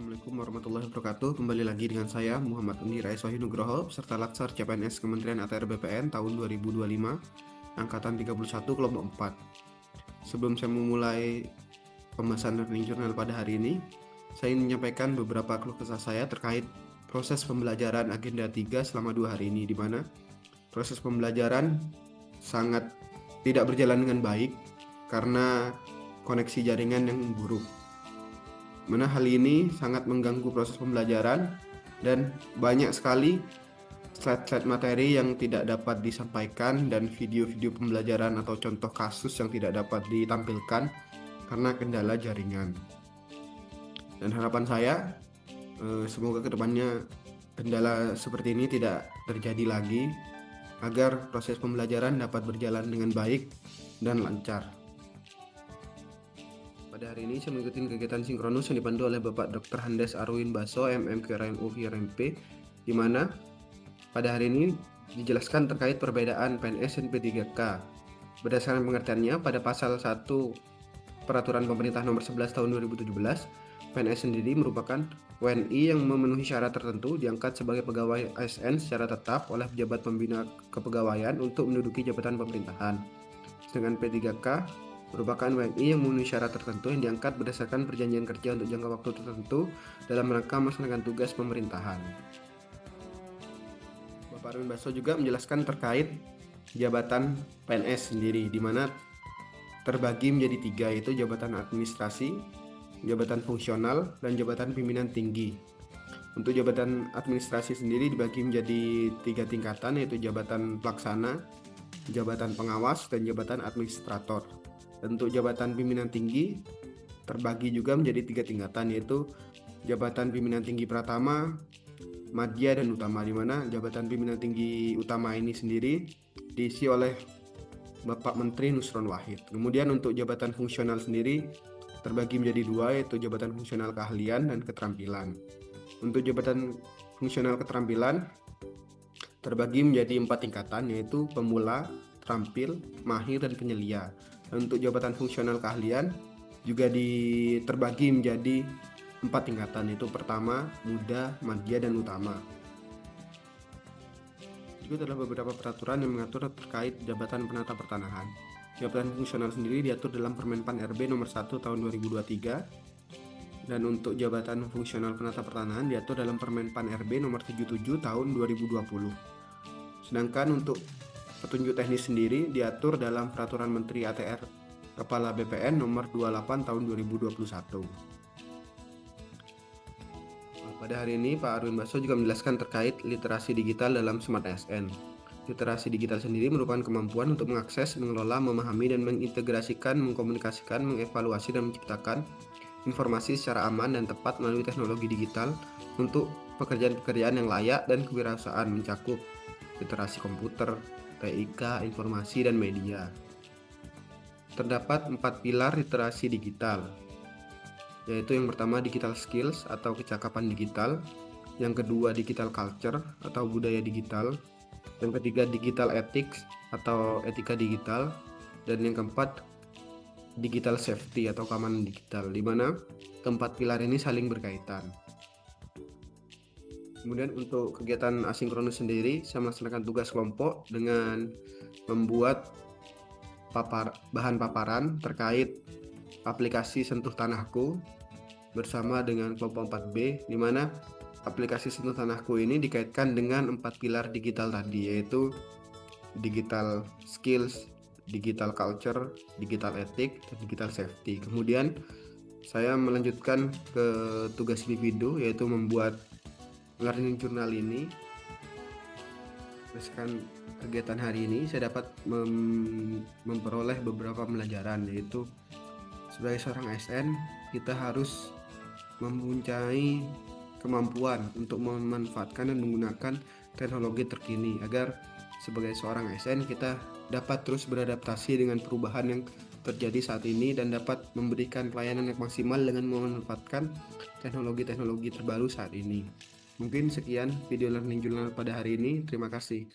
Assalamualaikum warahmatullahi wabarakatuh. Kembali lagi dengan saya Muhammad Unir Aisyah Nugroho peserta Latsar CPNS Kementerian ATR BPN tahun 2025 angkatan 31 kelompok 4. Sebelum saya memulai pembahasan learning journal pada hari ini, saya ingin menyampaikan beberapa keluh kesah saya terkait proses pembelajaran agenda 3 selama 2 hari ini, di mana proses pembelajaran sangat tidak berjalan dengan baik karena koneksi jaringan yang buruk. Mana hal ini sangat mengganggu proses pembelajaran dan banyak sekali slide-slide materi yang tidak dapat disampaikan dan video-video pembelajaran atau contoh kasus yang tidak dapat ditampilkan karena kendala jaringan. Dan harapan saya semoga kedepannya kendala seperti ini tidak terjadi lagi agar proses pembelajaran dapat berjalan dengan baik dan lancar. Pada hari ini saya mengikuti kegiatan sinkronus yang dipandu oleh Bapak Dr. Handes Arwin Baso, MM QRNU VRMP, di mana pada hari ini dijelaskan terkait perbedaan PNS dan P3K. Berdasarkan pengertiannya, pada pasal 1 Peraturan Pemerintah Nomor 11 Tahun 2017, PNS sendiri merupakan WNI yang memenuhi syarat tertentu diangkat sebagai pegawai ASN secara tetap oleh pejabat pembina kepegawaian untuk menduduki jabatan pemerintahan. Sedangkan P3K merupakan WNI yang memenuhi syarat tertentu yang diangkat berdasarkan perjanjian kerja untuk jangka waktu tertentu dalam rangka melaksanakan tugas pemerintahan. Bapak Arwin Baso juga menjelaskan terkait jabatan PNS sendiri, di mana terbagi menjadi 3, yaitu jabatan administrasi, jabatan fungsional, dan jabatan pimpinan tinggi. Untuk jabatan administrasi sendiri dibagi menjadi 3 tingkatan, yaitu jabatan pelaksana, jabatan pengawas, dan jabatan administrator. Dan untuk jabatan pimpinan tinggi terbagi juga menjadi 3 tingkatan, yaitu jabatan pimpinan tinggi pratama, madya, dan utama, di mana jabatan pimpinan tinggi utama ini sendiri diisi oleh Bapak Menteri Nusron Wahid. Kemudian untuk jabatan fungsional sendiri terbagi menjadi 2, yaitu jabatan fungsional keahlian dan keterampilan. Untuk jabatan fungsional keterampilan terbagi menjadi 4 tingkatan, yaitu pemula, terampil, mahir, dan penyelia. Dan untuk jabatan fungsional keahlian juga terbagi menjadi 4 tingkatan, yaitu pertama, muda, madya, dan utama. Juga adalah beberapa peraturan yang mengatur terkait jabatan penata pertanahan. Jabatan fungsional sendiri diatur dalam Permenpan RB nomor 1 tahun 2023, dan untuk jabatan fungsional penata pertanahan diatur dalam Permenpan RB nomor 77 tahun 2020. Sedangkan untuk petunjuk teknis sendiri diatur dalam Peraturan Menteri ATR Kepala BPN nomor 28 tahun 2021. Pada hari ini Pak Arwin Baso juga menjelaskan terkait literasi digital dalam Smart ASN. Literasi digital sendiri merupakan kemampuan untuk mengakses, mengelola, memahami, dan mengintegrasikan, mengkomunikasikan, mengevaluasi, dan menciptakan informasi secara aman dan tepat melalui teknologi digital untuk pekerjaan-pekerjaan yang layak dan kewirausahaan, mencakup literasi komputer, TIK, informasi, dan media. Terdapat 4 pilar literasi digital, yaitu yang pertama digital skills atau kecakapan digital, yang kedua digital culture atau budaya digital, yang ketiga digital ethics atau etika digital, dan yang keempat digital safety atau keamanan digital, di mana keempat pilar ini saling berkaitan. Kemudian untuk kegiatan asinkronus sendiri, saya melaksanakan tugas kelompok dengan membuat bahan paparan terkait aplikasi Sentuh Tanahku bersama dengan kelompok 4B, di mana aplikasi Sentuh Tanahku ini dikaitkan dengan 4 pilar digital tadi, yaitu digital skills, digital culture, digital ethic, dan digital safety. Kemudian saya melanjutkan ke tugas individu, yaitu membuat learning journal ini. Berdasarkan kegiatan hari ini saya dapat memperoleh beberapa pembelajaran, yaitu sebagai seorang ASN kita harus mempunyai kemampuan untuk memanfaatkan dan menggunakan teknologi terkini agar sebagai seorang ASN kita dapat terus beradaptasi dengan perubahan yang terjadi saat ini dan dapat memberikan pelayanan yang maksimal dengan memanfaatkan teknologi-teknologi terbaru saat ini. Mungkin sekian video learning journal pada hari ini. Terima kasih.